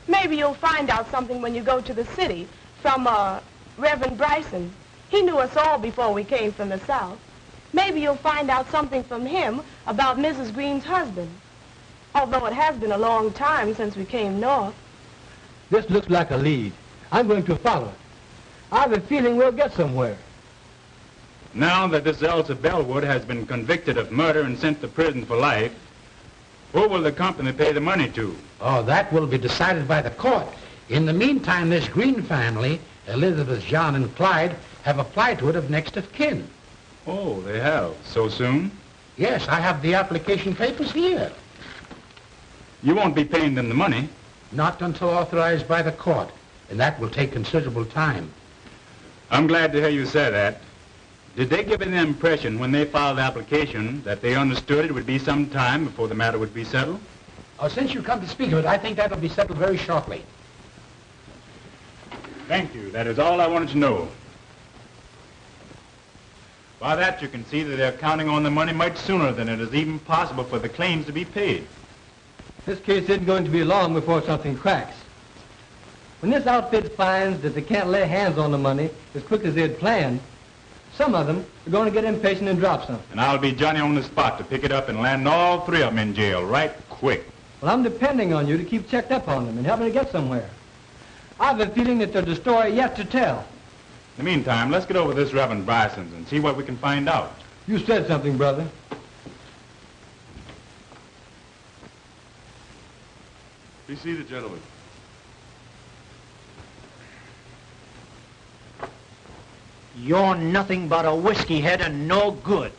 Maybe you'll find out something when you go to the city from, Reverend Bryson. He knew us all before we came from the South. Maybe you'll find out something from him about Mrs. Green's husband. Although it has been a long time since we came north. This looks like a lead. I'm going to follow it. I have a feeling we'll get somewhere. Now that this Elsa Bellwood has been convicted of murder and sent to prison for life, who will the company pay the money to? Oh, that will be decided by the court. In the meantime, this Green family, Elizabeth, John, and Clyde, have applied to it of next of kin. Oh, they have? So soon? Yes, I have the application papers here. You won't be paying them the money? Not until authorized by the court, and that will take considerable time. I'm glad to hear you say that. Did they give any impression when they filed the application that they understood it would be some time before the matter would be settled? Oh, since you come to speak of it, I think that will be settled very shortly. Thank you. That is all I wanted to know. By that, you can see that they're counting on the money much sooner than it is even possible for the claims to be paid. This case isn't going to be long before something cracks. When this outfit finds that they can't lay hands on the money as quick as they had planned, Some of them are going to get impatient and drop something. And I'll be Johnny on the spot to pick it up and land all three of them in jail right quick. Well, I'm depending on you to keep checked up on them and help me to get somewhere. I have a feeling that there's a story yet to tell. In the meantime, let's get over this Reverend Bryson's and see what we can find out. You said something, brother. Be seated, gentlemen. You're nothing but a whiskey head and no good.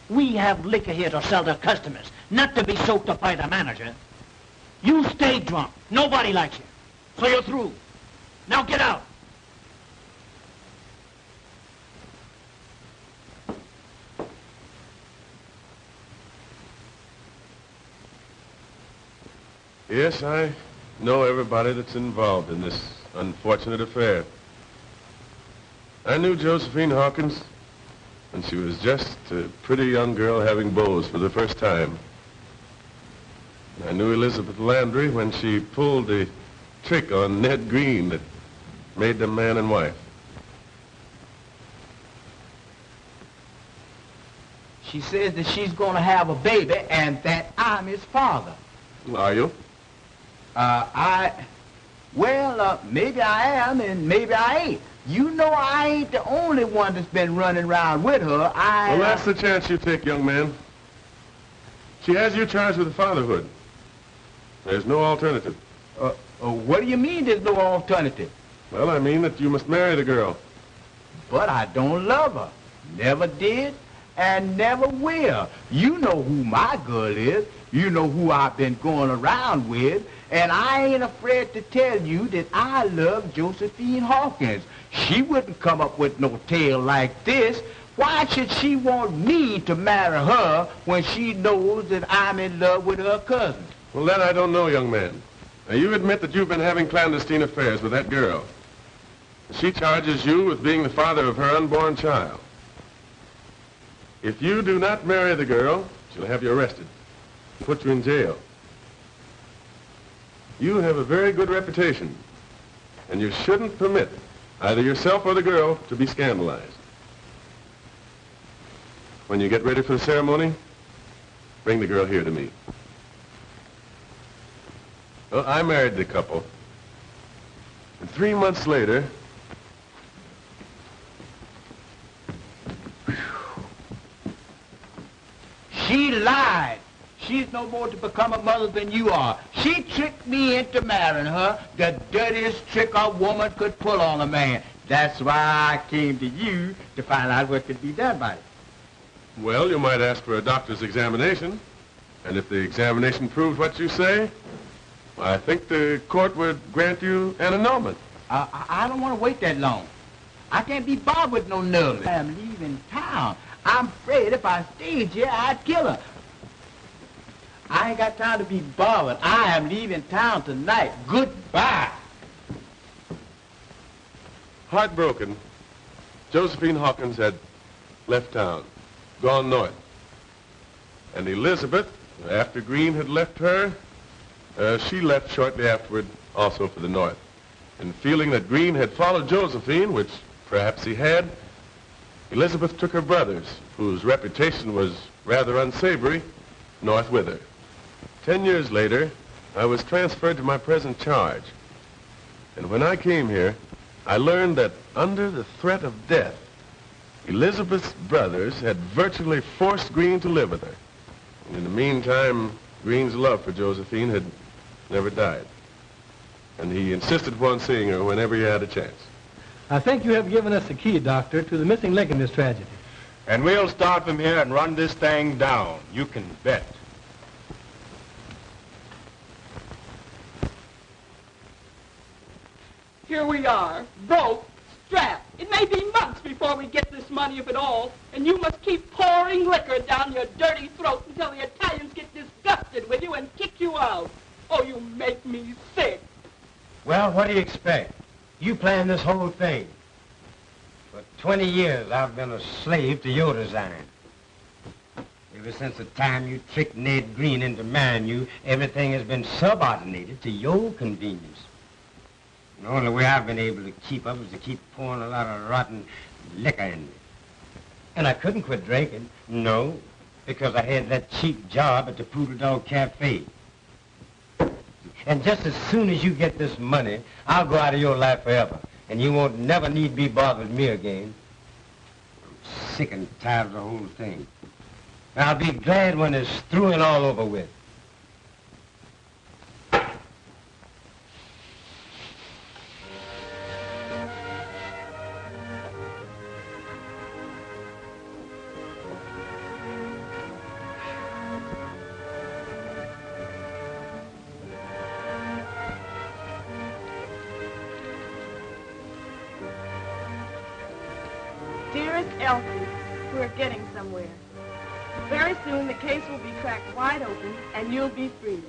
We have liquor here to sell to customers, not to be soaked up by the manager. You stay drunk. Nobody likes you. So you're through. Now get out. Yes, I know everybody that's involved in this unfortunate affair. I knew Josephine Hawkins when she was just a pretty young girl having beaus for the first time. I knew Elizabeth Landry when she pulled the trick on Ned Green that made them man and wife. She says that she's going to have a baby and that I'm his father. Are you? Maybe I am and maybe I ain't. You know I ain't the only one that's been running around with her. Well, that's the chance you take, young man. She has you charged with fatherhood. There's no alternative. What do you mean there's no alternative? Well, I mean that you must marry the girl. But I don't love her. Never did and never will. You know who my girl is. You know who I've been going around with. And I ain't afraid to tell you that I love Josephine Hawkins. She wouldn't come up with no tale like this. Why should she want me to marry her when she knows that I'm in love with her cousin? Well, that I don't know, young man. Now, you admit that you've been having clandestine affairs with that girl. She charges you with being the father of her unborn child. If you do not marry the girl, she'll have you arrested, put you in jail. You have a very good reputation, and you shouldn't permit either yourself or the girl to be scandalized. When you get ready for the ceremony, bring the girl here to me. Well, I married the couple, and 3 months later, she lied. She's no more to become a mother than you are. She tricked me into marrying her, the dirtiest trick a woman could pull on a man. That's why I came to you to find out what could be done by it. well, you might ask for a doctor's examination, and if the examination proves what you say, I think the court would grant you an annulment. I don't want to wait that long. I can't be bothered with no nerves. I'm leaving town. I'm afraid if I stayed here, I'd kill her. I ain't got time to be bothered. I am leaving town tonight. Goodbye. Heartbroken, Josephine Hawkins had left town, gone north. And Elizabeth, after Green had left her, she left shortly afterward also for the north. And feeling that Green had followed Josephine, which perhaps he had, Elizabeth took her brothers, whose reputation was rather unsavory, north with her. 10 years later, I was transferred to my present charge. And when I came here, I learned that under the threat of death, Elizabeth's brothers had virtually forced Green to live with her. And in the meantime, Green's love for Josephine had never died. And he insisted upon seeing her whenever he had a chance. I think you have given us the key, Doctor, to the missing link in this tragedy. And we'll start from here and run this thing down. You can bet. Here we are, broke, strapped. It may be months before we get this money, if at all, and you must keep pouring liquor down your dirty throat until the Italians get disgusted with you and kick you out. Oh, you make me sick. Well, what do you expect? You planned this whole thing. For 20 years, I've been a slave to your design. Ever since the time you tricked Ned Green into marrying you, everything has been subordinated to your convenience. The only way I've been able to keep up is to keep pouring a lot of rotten liquor in me. And I couldn't quit drinking. No, because I had that cheap job at the Poodle Dog Cafe. And just as soon as you get this money, I'll go out of your life forever. And you won't never need be bothered with me again. I'm sick and tired of the whole thing. And I'll be glad when it's through and all over with. Dearest Elsie, we're getting somewhere. Very soon the case will be cracked wide open and you'll be free.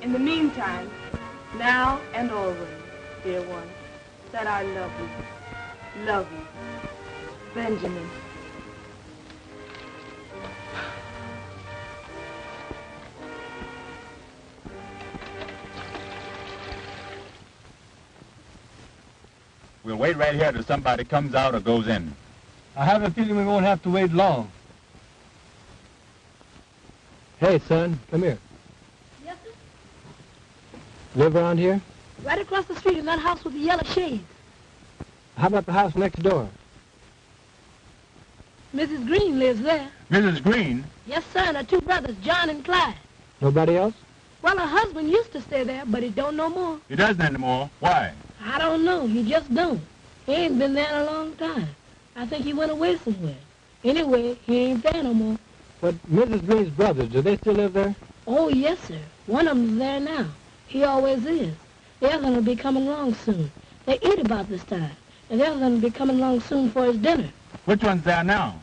In the meantime, now and always, dear one, that I love you. Love you. Benjamin. We'll wait right here till somebody comes out or goes in. I have a feeling we won't have to wait long. Hey, son, come here. Yes, sir? Live around here? Right across the street in that house with the yellow shades. How about the house next door? Mrs. Green lives there. Mrs. Green? Yes, sir, and her two brothers, John and Clyde. Nobody else? Well, her husband used to stay there, but he don't no more. He doesn't anymore. Why? I don't know. He just don't. He ain't been there in a long time. I think he went away somewhere. Anyway, he ain't there no more. But Mrs. Green's brothers, do they still live there? Oh, yes, sir. One of them's there now. He always is. The other one will be coming along soon. They eat about this time. And the other one will be coming along soon for his dinner. Which one's there now?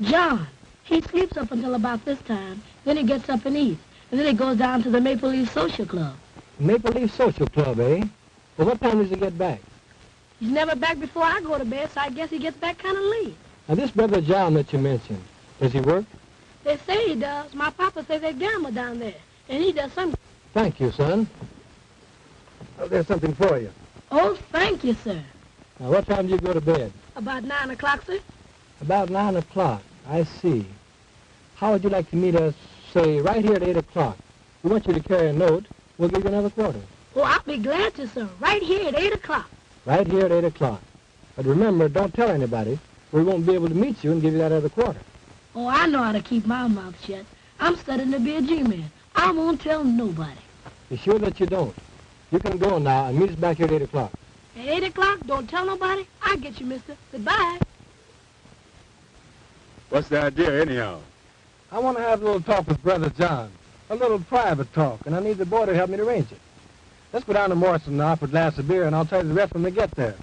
John. He sleeps up until about this time. Then he gets up and eats. And then he goes down to the Maple Leaf Social Club. Maple Leaf Social Club, eh? Well, what time does he get back? He's never back before I go to bed, so I guess he gets back kind of late. Now, this brother John that you mentioned, does he work? They say he does. My papa says they gamble down there. And he does some... Thank you, son. Oh, there's something for you. Oh, thank you, sir. Now, what time do you go to bed? About 9 o'clock, sir. About 9 o'clock. I see. How would you like to meet us, say, right here at 8 o'clock? We want you to carry a note. We'll give you another quarter. Oh, I'll be glad to, sir. Right here at 8 o'clock. Right here at 8 o'clock. But remember, don't tell anybody. We won't be able to meet you and give you that other quarter. Oh, I know how to keep my mouth shut. I'm studying to be a G-man. I won't tell nobody. Be sure that you don't. You can go now and meet us back here at 8 o'clock. At 8 o'clock, don't tell nobody. I'll get you, mister. Goodbye. What's the idea, anyhow? I want to have a little talk with Brother John. A little private talk, and I need the boy to help me to arrange it. Let's go down to Morrison now for a glass of beer, and I'll tell you the rest when we get there.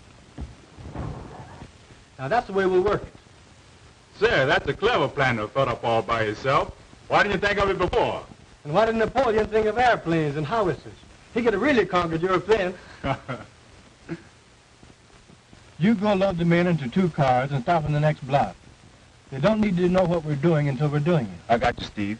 Now, that's the way we'll work it. Sir, that's a clever plan to thought up all by yourself. Why didn't you think of it before? And why didn't Napoleon think of airplanes and howitzers? He could have really conquered Europe then. You go load the men into 2 cars and stop in the next block. They don't need to know what we're doing until we're doing it. I got you, Steve.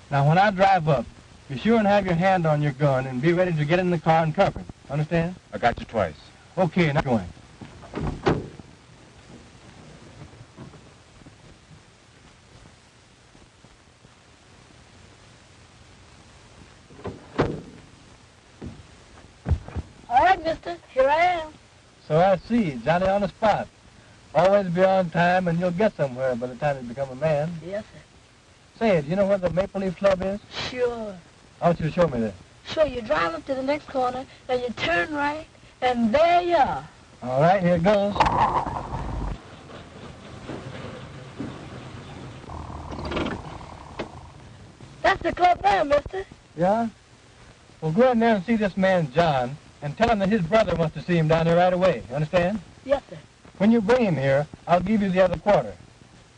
Now, when I drive up, be sure and have your hand on your gun and be ready to get in the car and cover it. Understand? I got you twice. Okay, now going. All right, mister. Here I am. So I see. Johnny on the spot. Always be on time and you'll get somewhere by the time you become a man. Yes, sir. Say, do you know where the Maple Leaf Club is? Sure. I want you to show me that. Sure, you drive up to the next corner, then you turn right, and there you are. All right, here it goes. That's the club there, mister. Yeah? Well, go in there and see this man, John, and tell him that his brother wants to see him down there right away. You understand? Yes, sir. When you bring him here, I'll give you the other quarter.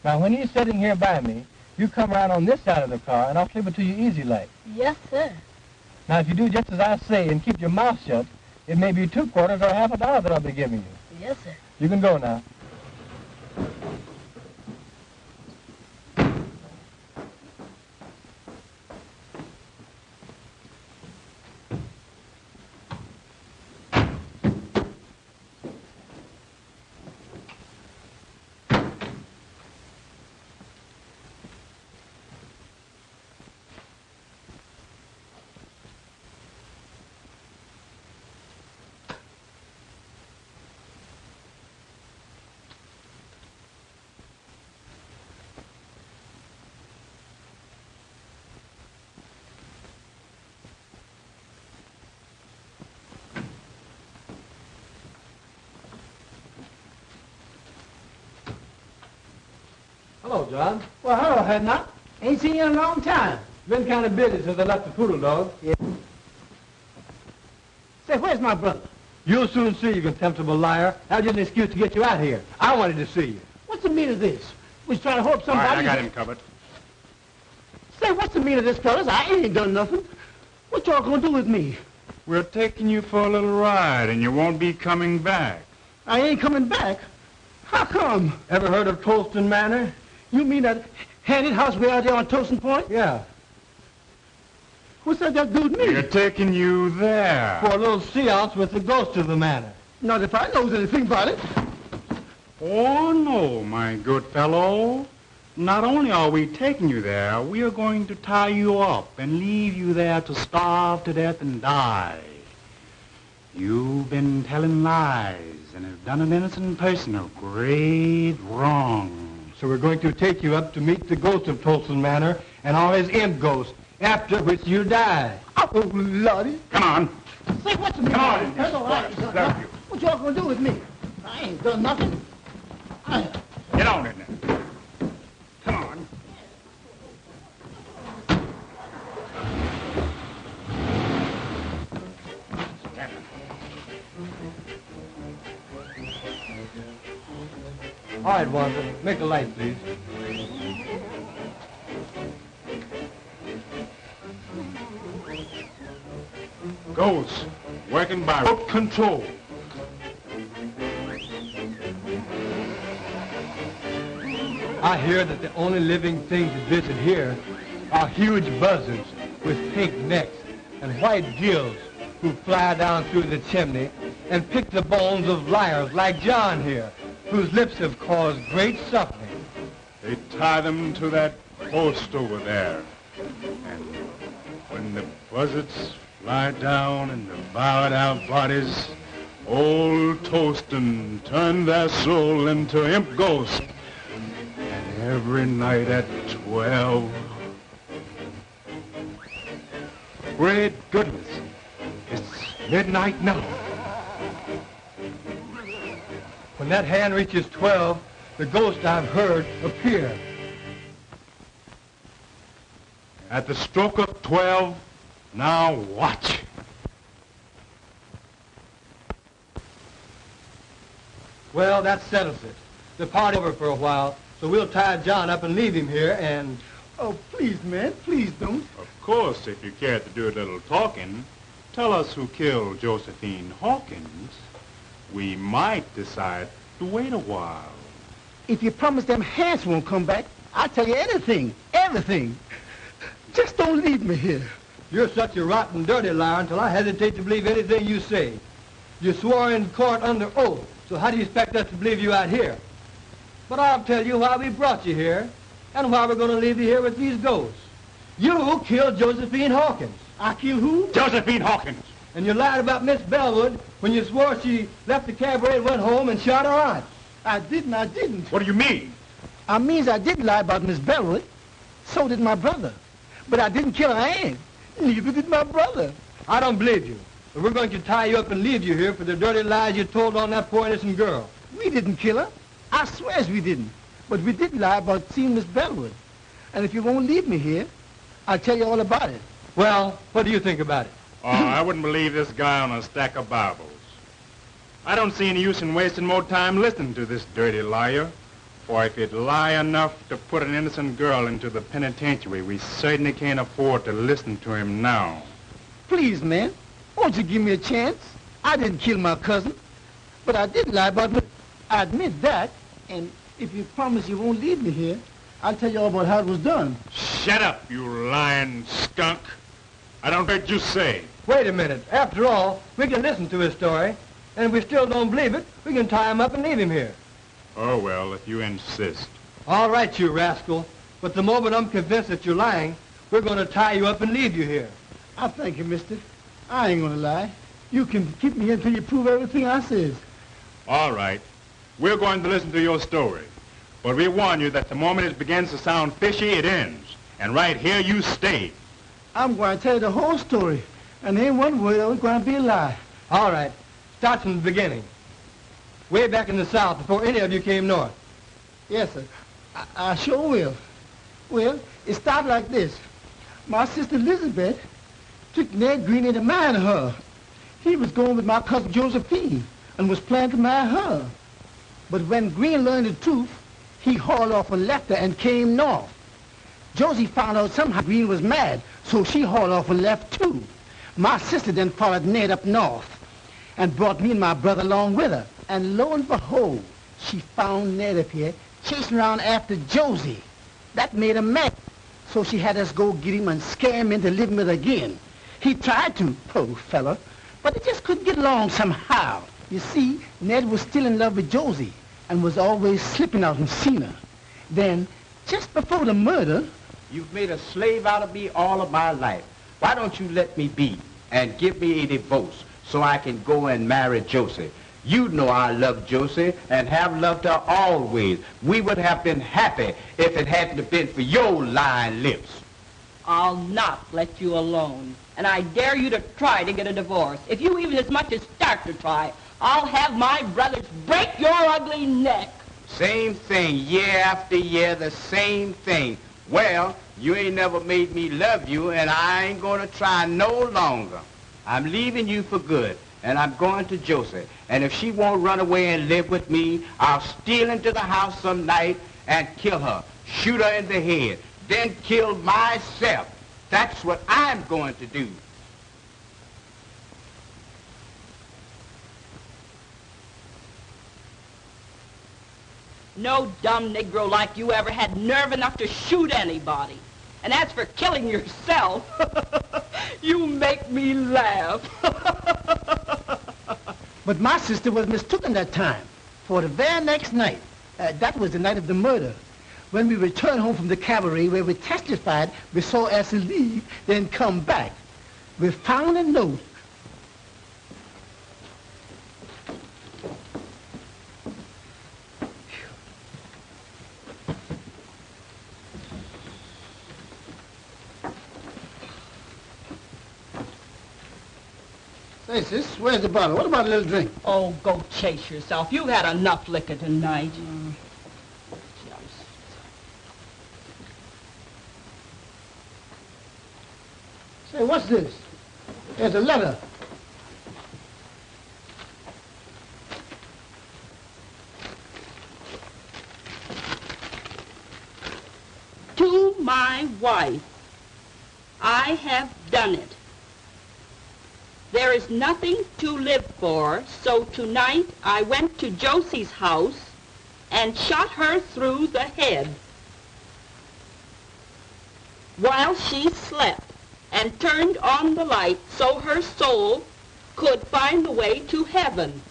Now, when he's sitting here by me, you come around on this side of the car, and I'll slip it to you easy like. Yes, sir. Now, if you do just as I say and keep your mouth shut, it may be 2 quarters or $50 that I'll be giving you. Yes, sir. You can go now. Hello, John. Well, hello, Hadnot. Ain't seen you in a long time. Been kind of busy since I left the poodle dog. Yeah. Say, where's my brother? You'll soon see, you contemptible liar. That was just an excuse to get you out here. I wanted to see you. What's the meaning of this? Was trying to hope All right, somebody... I got him covered. Say, what's the meaning of this, fellas? I ain't done nothing. What y'all gonna do with me? We're taking you for a little ride, and you won't be coming back. I ain't coming back. How come? Ever heard of Tolston Manor? You mean that handy house way out there on Tolston Point? Yeah. What's that got to do with me? We're taking you there. For a little seance with the ghost of the manor. Not if I knows anything about it. Oh, no, my good fellow. Not only are we taking you there, we are going to tie you up and leave you there to starve to death and die. You've been telling lies and have done an innocent person a great wrong. So we're going to take you up to meet the ghost of Tolston Manor and all his imp ghosts, after which you die. Oh, Lordy. Come on. Say, what's the meaning? Come on. That's all right. What y'all gonna do with me? I ain't done nothing. Get on in there. Come on. All right, Walter. Make a light, please. Ghosts working by rope control. I hear that the only living things that visit here are huge buzzards with pink necks and white gills who fly down through the chimney and pick the bones of liars like John here, whose lips have caused great suffering. They tie them to that post over there. And when the buzzards fly down and devour our bodies, old Tolston turned their soul into imp ghosts. And every night at 12... Great goodness, it's midnight now. When that hand reaches 12, the ghost I've heard appear. At the stroke of 12, now watch. Well, that settles it. The party's over for a while, so we'll tie John up and leave him here and... Oh, please, man, please don't. Of course, if you care to do a little talking, tell us who killed Josephine Hawkins. We might decide to wait a while. If you promise them hands won't come back, I'll tell you anything, everything. Just don't leave me here. You're such a rotten, dirty liar until I hesitate to believe anything you say. You swore in court under oath, so how do you expect us to believe you out here? But I'll tell you why we brought you here, and why we're going to leave you here with these ghosts. You killed Josephine Hawkins. I killed who? Josephine Hawkins! And you lied about Miss Bellwood when you swore she left the cabaret and went home and shot her aunt. I didn't. What do you mean? I means I did lie about Miss Bellwood. So did my brother. But I didn't kill her aunt. Neither did my brother. I don't believe you. But we're going to tie you up and leave you here for the dirty lies you told on that poor innocent girl. We didn't kill her. I swears we didn't. But we did lie about seeing Miss Bellwood. And if you won't leave me here, I'll tell you all about it. Well, what do you think about it? Oh, I wouldn't believe this guy on a stack of Bibles. I don't see any use in wasting more time listening to this dirty liar. For if he'd lie enough to put an innocent girl into the penitentiary, we certainly can't afford to listen to him now. Please, man, won't you give me a chance? I didn't kill my cousin, but I did lie about her. I admit that, and if you promise you won't leave me here, I'll tell you all about how it was done. Shut up, you lying skunk. I don't heard you say. Wait a minute. After all, we can listen to his story, and if we still don't believe it, we can tie him up and leave him here. Oh, well, if you insist. All right, you rascal. But the moment I'm convinced that you're lying, we're going to tie you up and leave you here. I thank you, mister. I ain't gonna lie. You can keep me here until you prove everything I says. All right. We're going to listen to your story. But we warn you that the moment it begins to sound fishy, it ends. And right here you stay. I'm going to tell you the whole story. And there ain't one word that was going to be a lie. All right. Start from the beginning. Way back in the South, before any of you came north. Yes, sir. I sure will. Well, it started like this. My sister Elizabeth took Ned Green into marrying her. He was going with my cousin Josephine and was planning to marry her. But when Green learned the truth, he hauled off and left her and came north. Josie found out somehow Green was mad, so she hauled off and left too. My sister then followed Ned up north and brought me and my brother along with her. And lo and behold, she found Ned up here chasing around after Josie. That made her mad. So she had us go get him and scare him into living with her again. He tried to, poor fella, but they just couldn't get along somehow. You see, Ned was still in love with Josie and was always slipping out and seen her. Then, just before the murder... You've made a slave out of me all of my life. Why don't you let me be and give me a divorce so I can go and marry Josie? You know I love Josie and have loved her always. We would have been happy if it hadn't been for your lying lips. I'll not let you alone. And I dare you to try to get a divorce. If you even as much as start to try, I'll have my brothers break your ugly neck. Same thing, year after year, the same thing. Well, you ain't never made me love you, and I ain't gonna try no longer. I'm leaving you for good, and I'm going to Josie. And if she won't run away and live with me, I'll steal into the house some night and kill her, shoot her in the head, then kill myself. That's what I'm going to do. No dumb Negro like you ever had nerve enough to shoot anybody. And as for killing yourself, you make me laugh. But my sister was mistaken that time. For the very next night, that was the night of the murder, when we returned home from the cabaret where we testified, we saw Elsie leave, then come back. We found a note. Hey, sis, where's the bottle? What about a little drink? Oh, go chase yourself. You've had enough liquor tonight. Say, what's this? There's a letter. To my wife, I have done it. There is nothing to live for, so tonight I went to Josie's house and shot her through the head while she slept and turned on the light so her soul could find the way to heaven.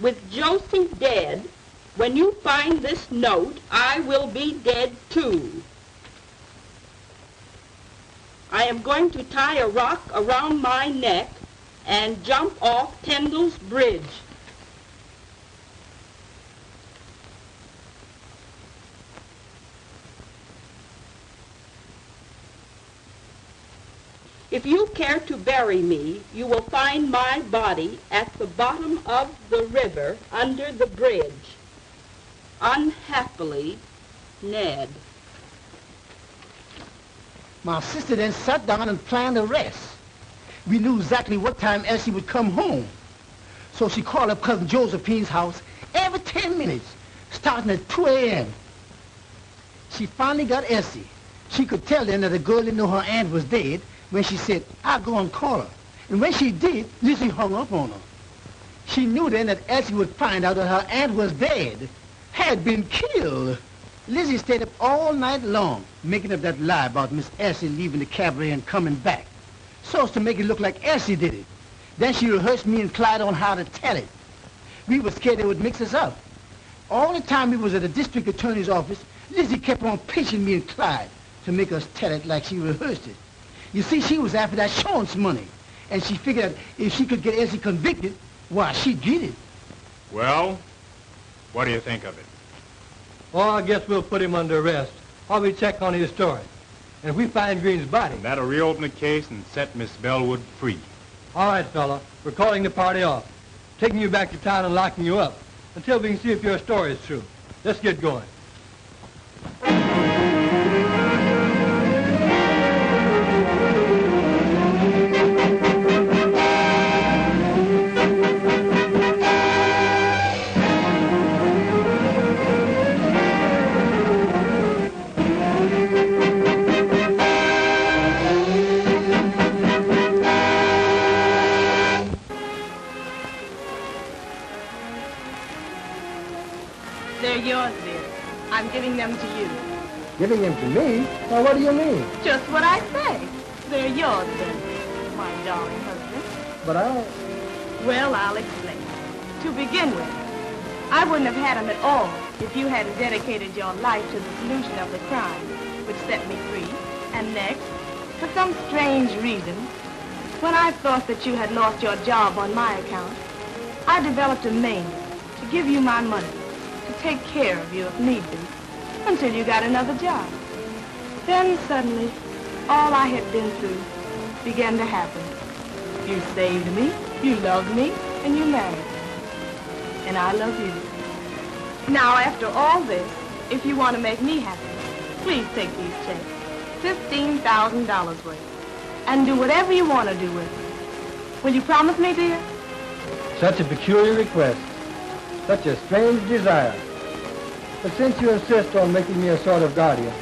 With Josie dead, when you find this note, I will be dead too. I am going to tie a rock around my neck and jump off Tyndall's Bridge. If you care to bury me, you will find my body at the bottom of the river under the bridge. Unhappily, Ned. My sister then sat down and planned the rest. We knew exactly what time Elsie would come home. So she called up Cousin Josephine's house every 10 minutes, starting at 2 a.m. She finally got Elsie. She could tell then that the girl didn't know her aunt was dead when she said, I'll go and call her. And when she did, Lizzie hung up on her. She knew then that Elsie would find out that her aunt was dead, had been killed. Lizzie stayed up all night long, making up that lie about Miss Elsie leaving the cabaret and coming back, so as to make it look like Elsie did it. Then she rehearsed me and Clyde on how to tell it. We were scared they would mix us up. All the time we was at the district attorney's office, Lizzie kept on pinching me and Clyde to make us tell it like she rehearsed it. You see, she was after that insurance money, and she figured that if she could get Elsie convicted, why, she'd get it. Well, what do you think of it? Well, I guess we'll put him under arrest while we check on his story. And if we find Green's body... That'll reopen the case and set Miss Bellwood free. All right, fella. We're calling the party off, taking you back to town and locking you up until we can see if your story is true. Let's get going. They're yours, dear. I'm giving them to you. Giving him to me? Now, what do you mean? Just what I say. They're yours, then, my darling husband. But Well, I'll explain. To begin with, I wouldn't have had them at all if you hadn't dedicated your life to the solution of the crime, which set me free. And next, for some strange reason, when I thought that you had lost your job on my account, I developed a mania to give you my money, to take care of you if need be, until you got another job. Then suddenly, all I had been through began to happen. You saved me, you loved me, and you married me. And I love you. Now, after all this, if you want to make me happy, please take these checks, $15,000 worth, and do whatever you want to do with them. Will you promise me, dear? Such a peculiar request. Such a strange desire. But since you insist on making me a sort of guardian,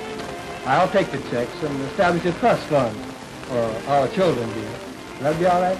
I'll take the checks and establish a trust fund for our children, dear. Will that be all right?